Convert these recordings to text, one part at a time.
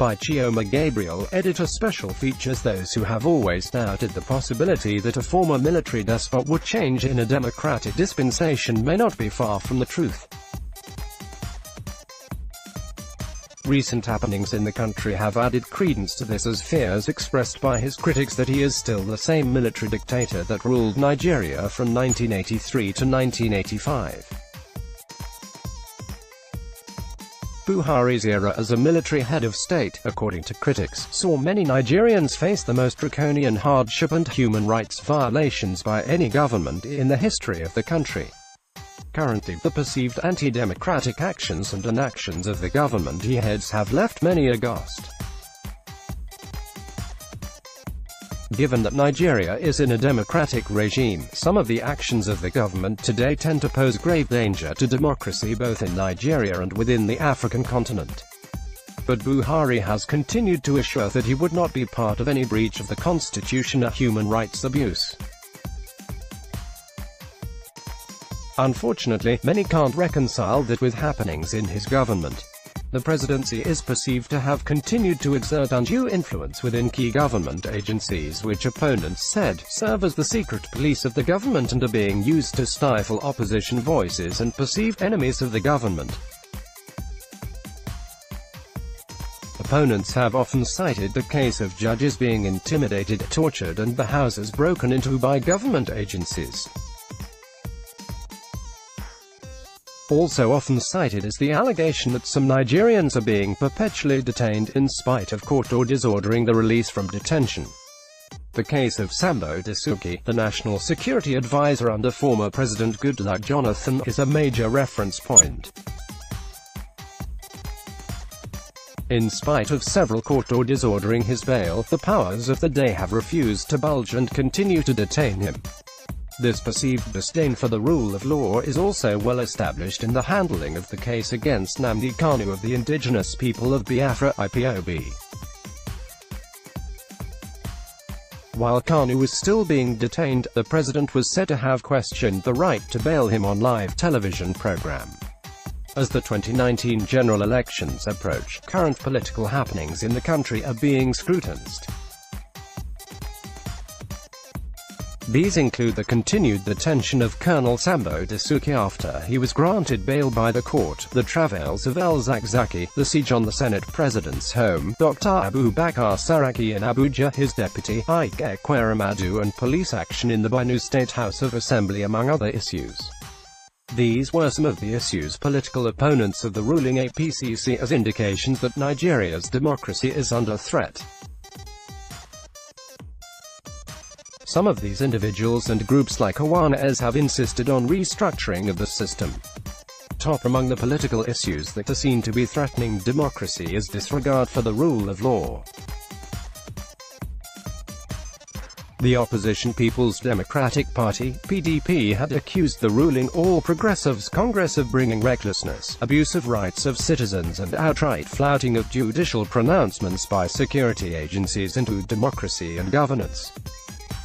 by Chioma Gabriel, editor. Special features. Those who have always doubted the possibility that a former military despot would change in a democratic dispensation may not be far from the truth. Recent happenings in the country have added credence to this, as fears expressed by his critics that he is still the same military dictator that ruled Nigeria from 1983 to 1985. Buhari's era as a military head of state, according to critics, saw many Nigerians face the most draconian hardship and human rights violations by any government in the history of the country. Currently, the perceived anti-democratic actions and inactions of the government he heads have left many aghast. Given that Nigeria is in a democratic regime, some of the actions of the government today tend to pose grave danger to democracy both in Nigeria and within the African continent. But Buhari has continued to assure that he would not be part of any breach of the constitution or human rights abuse. Unfortunately, many can't reconcile that with happenings in his government. The presidency is perceived to have continued to exert undue influence within key government agencies which opponents said serve as the secret police of the government and are being used to stifle opposition voices and perceived enemies of the government. Opponents have often cited the case of judges being intimidated, tortured and the houses broken into by government agencies. Also often cited is the allegation that some Nigerians are being perpetually detained in spite of court orders ordering the release from detention. The case of Sambo Dasuki, the national security advisor under former President Goodluck Jonathan, is a major reference point. In spite of several court orders ordering his bail, the powers of the day have refused to budge and continue to detain him. This perceived disdain for the rule of law is also well established in the handling of the case against Nnamdi Kanu of the indigenous people of Biafra, IPOB. While Kanu was still being detained, the president was said to have questioned the right to bail him on live television program. As the 2019 general elections approach, current political happenings in the country are being scrutinized. These include the continued detention of Colonel Sambo Dasuki after he was granted bail by the court, the travails of El Zakzaki, the siege on the Senate President's home, Dr. Abubakar Saraki in Abuja, his deputy, Ike Ekweremadu, and police action in the Benue State House of Assembly, among other issues. These were some of the issues political opponents of the ruling APC see as indications that Nigeria's democracy is under threat. Some of these individuals and groups like Awanas have insisted on restructuring of the system. Top among the political issues that are seen to be threatening democracy is disregard for the rule of law. The opposition People's Democratic Party, PDP, had accused the ruling All Progressives Congress of bringing recklessness, abuse of rights of citizens and outright flouting of judicial pronouncements by security agencies into democracy and governance.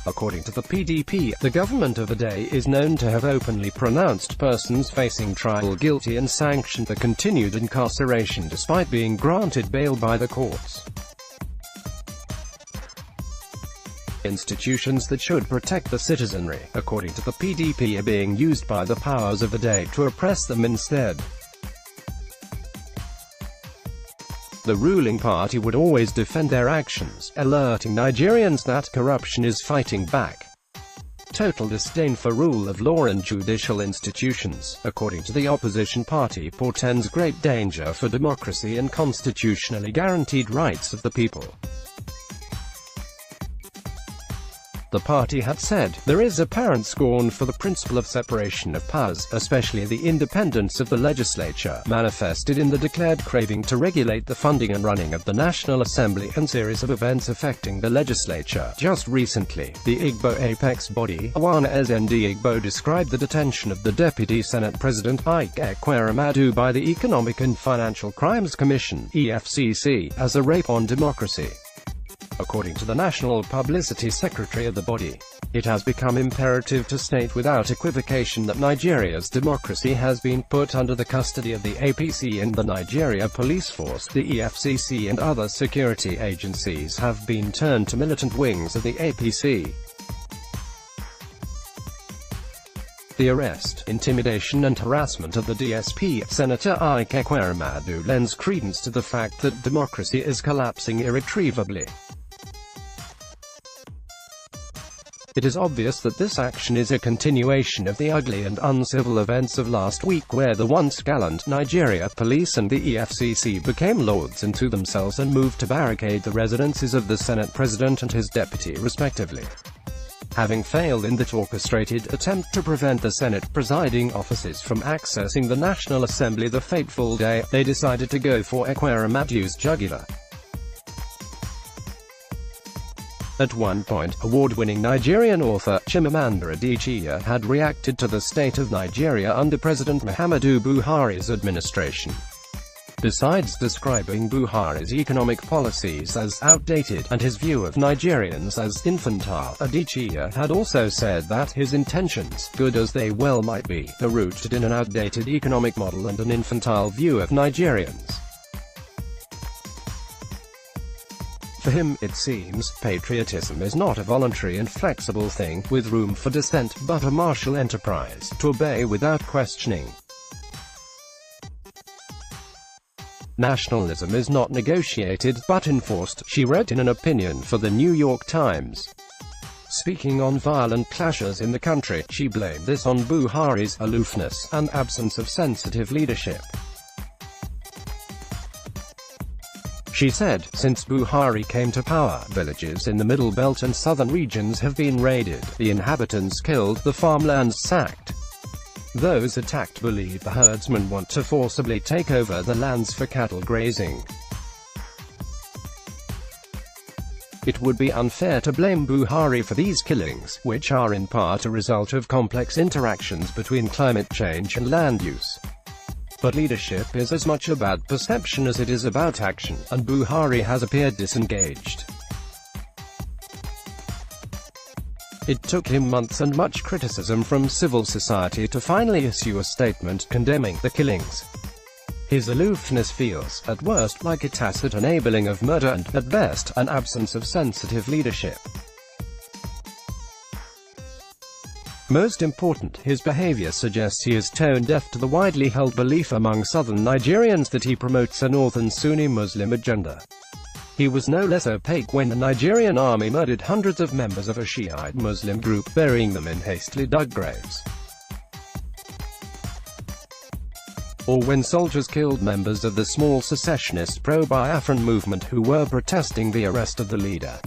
According to the PDP, the government of the day is known to have openly pronounced persons facing trial guilty and sanctioned the continued incarceration despite being granted bail by the courts. Institutions that should protect the citizenry, according to the PDP, are being used by the powers of the day to oppress them instead. The ruling party would always defend their actions, alerting Nigerians that corruption is fighting back. Total disdain for rule of law and judicial institutions, according to the opposition party, portends great danger for democracy and constitutionally guaranteed rights of the people. The party had said, there is apparent scorn for the principle of separation of powers, especially the independence of the legislature, manifested in the declared craving to regulate the funding and running of the National Assembly and series of events affecting the legislature. Just recently, the Igbo apex body, Awanas Ndi Igbo, described the detention of the Deputy Senate President, Ike Ekweremadu, by the Economic and Financial Crimes Commission, EFCC, as a rape on democracy, according to the National Publicity Secretary of the body. It has become imperative to state without equivocation that Nigeria's democracy has been put under the custody of the APC, and the Nigeria Police Force, the EFCC and other security agencies have been turned to militant wings of the APC. The arrest, intimidation and harassment of the DSP, Senator Ike Ekweremadu, lends credence to the fact that democracy is collapsing irretrievably. It is obvious that this action is a continuation of the ugly and uncivil events of last week, where the once gallant Nigeria Police and the EFCC became lords unto themselves and moved to barricade the residences of the Senate President and his deputy respectively. Having failed in that orchestrated attempt to prevent the Senate presiding officers from accessing the National Assembly the fateful day, they decided to go for Ekweremadu's jugular. At one point, award-winning Nigerian author Chimamanda Adichie had reacted to the state of Nigeria under President Muhammadu Buhari's administration. Besides describing Buhari's economic policies as outdated, and his view of Nigerians as infantile, Adichie had also said that his intentions, good as they well might be, are rooted in an outdated economic model and an infantile view of Nigerians. For him, it seems, patriotism is not a voluntary and flexible thing, with room for dissent, but a martial enterprise, to obey without questioning. Nationalism is not negotiated, but enforced, she wrote in an opinion for the New York Times. Speaking on violent clashes in the country, she blamed this on Buhari's aloofness and absence of sensitive leadership. She said, since Buhari came to power, villages in the Middle Belt and southern regions have been raided, the inhabitants killed, the farmlands sacked. Those attacked believe the herdsmen want to forcibly take over the lands for cattle grazing. It would be unfair to blame Buhari for these killings, which are in part a result of complex interactions between climate change and land use. But leadership is as much about perception as it is about action, and Buhari has appeared disengaged. It took him months and much criticism from civil society to finally issue a statement condemning the killings. His aloofness feels, at worst, like a tacit enabling of murder and, at best, an absence of sensitive leadership. Most important, his behavior suggests he is tone-deaf to the widely held belief among southern Nigerians that he promotes a northern Sunni Muslim agenda. He was no less opaque when the Nigerian army murdered hundreds of members of a Shiite Muslim group, burying them in hastily dug graves. Or when soldiers killed members of the small secessionist pro-Biafran movement who were protesting the arrest of the leader.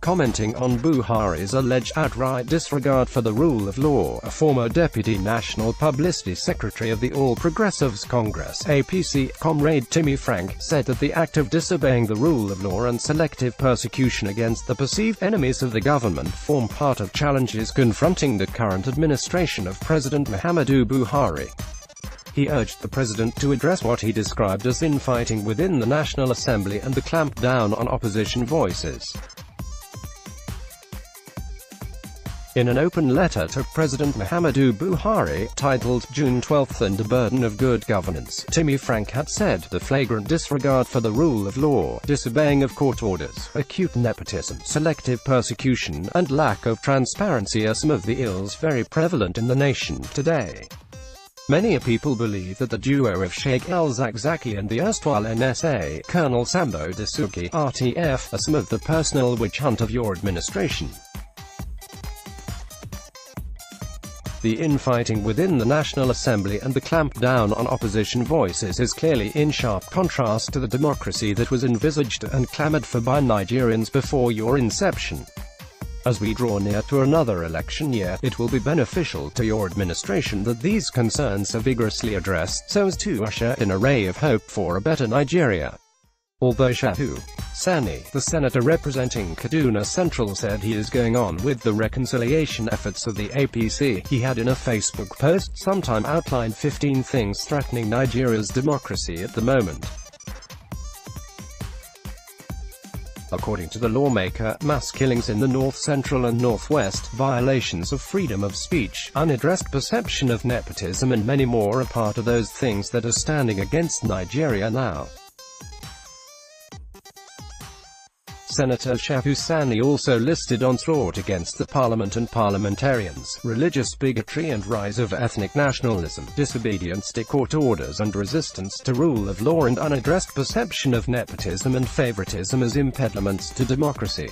Commenting on Buhari's alleged outright disregard for the rule of law, a former Deputy National Publicity Secretary of the All Progressives Congress (APC), Comrade Timmy Frank, said that the act of disobeying the rule of law and selective persecution against the perceived enemies of the government form part of challenges confronting the current administration of President Muhammadu Buhari. He urged the president to address what he described as infighting within the National Assembly and the clamp down on opposition voices. In an open letter to President Muhammadu Buhari, titled June 12 and a Burden of Good Governance, Timmy Frank had said, the flagrant disregard for the rule of law, disobeying of court orders, acute nepotism, selective persecution, and lack of transparency are some of the ills very prevalent in the nation today. Many people believe that the duo of Sheikh El-Zakzaki and the erstwhile NSA, Colonel Sambo Dasuki, RTF, are some of the personal witch hunt of your administration. The infighting within the National Assembly and the clamp down on opposition voices is clearly in sharp contrast to the democracy that was envisaged and clamored for by Nigerians before your inception. As we draw near to another election year, it will be beneficial to your administration that these concerns are vigorously addressed, so as to usher in a ray of hope for a better Nigeria. Although Shehu Sani, the senator representing Kaduna Central, said he is going on with the reconciliation efforts of the APC, he had in a Facebook post sometime outlined 15 things threatening Nigeria's democracy at the moment. According to the lawmaker, mass killings in the North Central and Northwest, violations of freedom of speech, unaddressed perception of nepotism and many more are part of those things that are standing against Nigeria now. Senator Shehu Sani also listed onslaught against the parliament and parliamentarians, religious bigotry and rise of ethnic nationalism, disobedience to court orders and resistance to rule of law and unaddressed perception of nepotism and favoritism as impediments to democracy.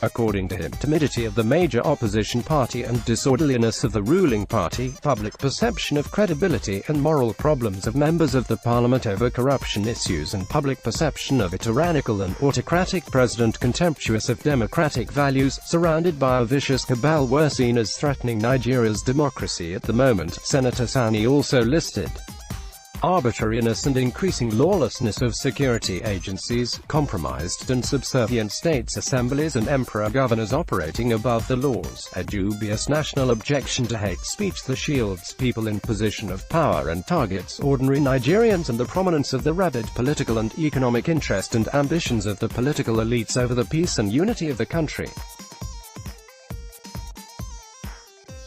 According to him, timidity of the major opposition party and disorderliness of the ruling party, public perception of credibility and moral problems of members of the parliament over corruption issues and public perception of a tyrannical and autocratic president contemptuous of democratic values, surrounded by a vicious cabal were seen as threatening Nigeria's democracy at the moment. Senator Sani also listed arbitrariness and increasing lawlessness of security agencies, compromised and subservient states assemblies and emperor governors operating above the laws, a dubious national objection to hate speech that shields people in position of power and targets ordinary Nigerians, and the prominence of the rabid political and economic interest and ambitions of the political elites over the peace and unity of the country.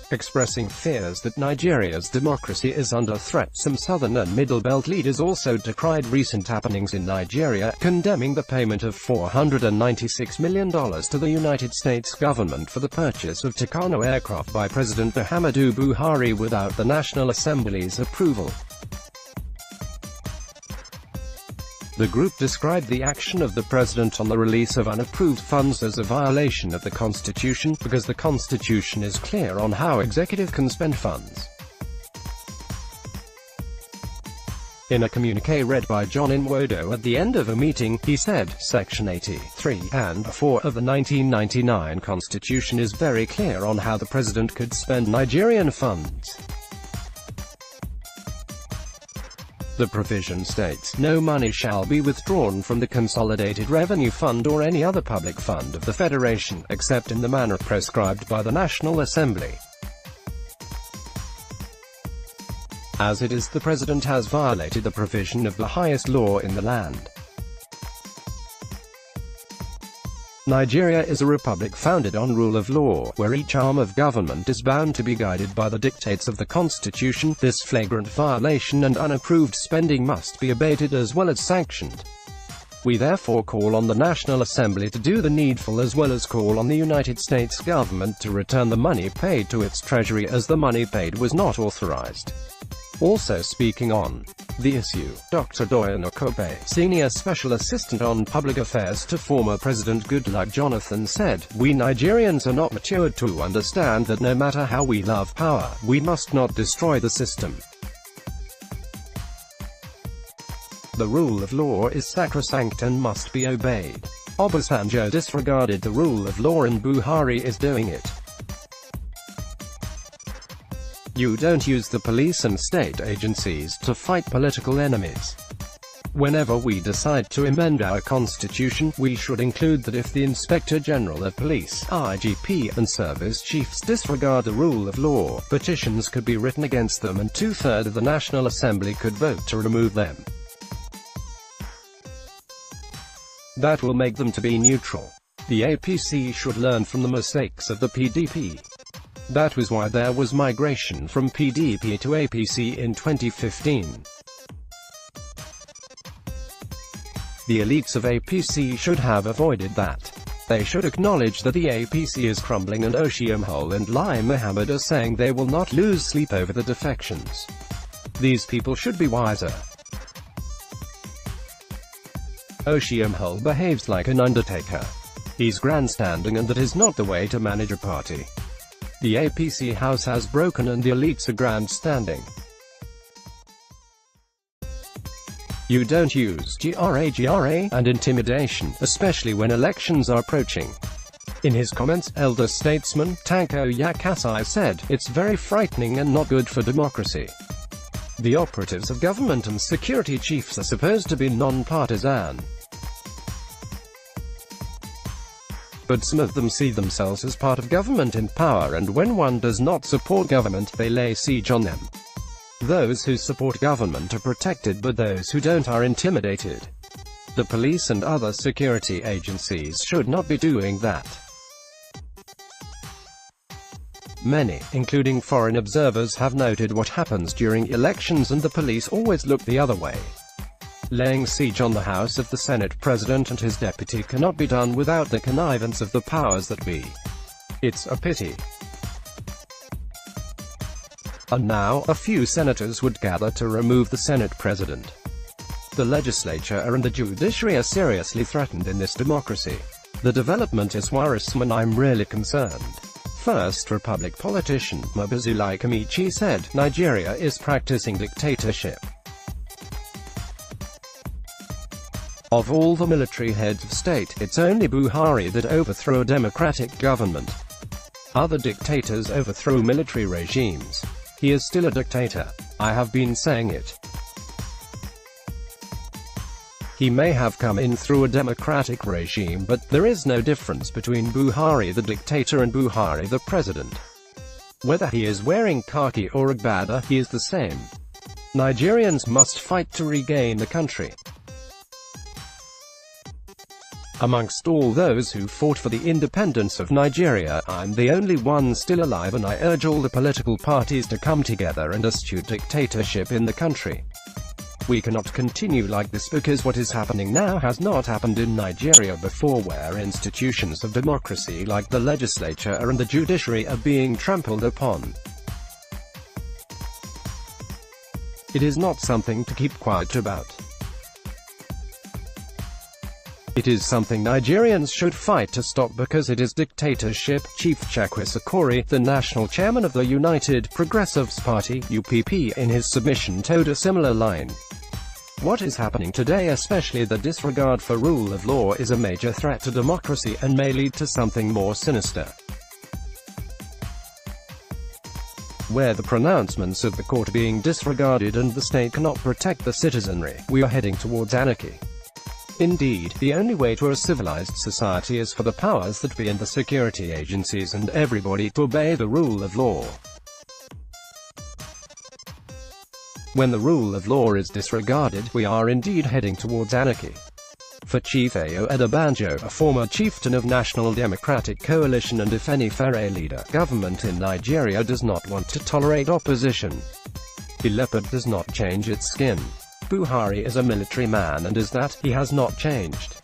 Expressing fears that Nigeria's democracy is under threat, some Southern and Middle Belt leaders also decried recent happenings in Nigeria, condemning the payment of $496 million to the United States government for the purchase of Tucano aircraft by President Muhammadu Buhari without the National Assembly's approval. The group described the action of the president on the release of unapproved funds as a violation of the Constitution, because the Constitution is clear on how executive can spend funds. In a communiqué read by John Nwodo at the end of a meeting, he said, Section 83 and 4 of the 1999 Constitution is very clear on how the president could spend Nigerian funds. The provision states, no money shall be withdrawn from the Consolidated Revenue Fund or any other public fund of the Federation, except in the manner prescribed by the National Assembly. As it is, the President has violated the provision of the highest law in the land. Nigeria is a republic founded on rule of law, where each arm of government is bound to be guided by the dictates of the Constitution. This flagrant violation and unapproved spending must be abated as well as sanctioned. We therefore call on the National Assembly to do the needful, as well as call on the United States government to return the money paid to its treasury, as the money paid was not authorized. Also speaking on the issue, Dr. Doyin Okupe, Senior Special Assistant on Public Affairs to former President Goodluck Jonathan, said, "We Nigerians are not matured to understand that no matter how we love power, we must not destroy the system. The rule of law is sacrosanct and must be obeyed. Obasanjo disregarded the rule of law and Buhari is doing it. You don't use the police and state agencies to fight political enemies. Whenever we decide to amend our constitution, we should include that if the Inspector General of Police, IGP, and service chiefs disregard the rule of law, petitions could be written against them and 2/3 of the National Assembly could vote to remove them. That will make them to be neutral. The APC should learn from the mistakes of the PDP. That was why there was migration from PDP to APC in 2015. The elites of APC should have avoided that. They should acknowledge that the APC is crumbling, and Oshiomhole and Lai Mohammed are saying they will not lose sleep over the defections. These people should be wiser. Oshiomhole behaves like an undertaker. He's grandstanding, and that is not the way to manage a party. The APC house has broken and the elites are grandstanding. You don't use GRA and intimidation, especially when elections are approaching." In his comments, elder statesman Tanko Yakassai said, "It's very frightening and not good for democracy. The operatives of government and security chiefs are supposed to be non-partisan. But some of them see themselves as part of government in power, and when one does not support government, they lay siege on them. Those who support government are protected, but those who don't are intimidated. The police and other security agencies should not be doing that. Many, including foreign observers, have noted what happens during elections, and the police always look the other way. Laying siege on the house of the Senate President and his deputy cannot be done without the connivance of the powers that be. It's a pity. And now, a few senators would gather to remove the Senate President. The legislature and the judiciary are seriously threatened in this democracy. The development is worrisome and I'm really concerned. First Republic politician Mbazulike Amaehi said, Nigeria is practicing dictatorship. Of all the military heads of state, it's only Buhari that overthrew a democratic government. Other dictators overthrow military regimes. He is still a dictator. I have been saying it. He may have come in through a democratic regime, but there is no difference between Buhari the dictator and Buhari the president. Whether he is wearing khaki or agbada, he is the same. Nigerians must fight to regain the country. Amongst all those who fought for the independence of Nigeria, I'm the only one still alive, and I urge all the political parties to come together and eschew dictatorship in the country. We cannot continue like this, because what is happening now has not happened in Nigeria before, where institutions of democracy like the legislature and the judiciary are being trampled upon. It is not something to keep quiet about. It is something Nigerians should fight to stop, because it is dictatorship. Chief Chakwis Akori, the national chairman of the United Progressives Party (UPP), in his submission towed a similar line. What is happening today, especially the disregard for rule of law, is a major threat to democracy and may lead to something more sinister, where the pronouncements of the court are being disregarded and the state cannot protect the citizenry. We are heading towards anarchy. Indeed, the only way to a civilized society is for the powers that be and the security agencies and everybody to obey the rule of law. When the rule of law is disregarded, we are indeed heading towards anarchy. For Chief Adebanjo, a former chieftain of National Democratic Coalition and Afenifere leader, government in Nigeria does not want to tolerate opposition. The leopard does not change its skin. Buhari is a military man, and is that, he has not changed.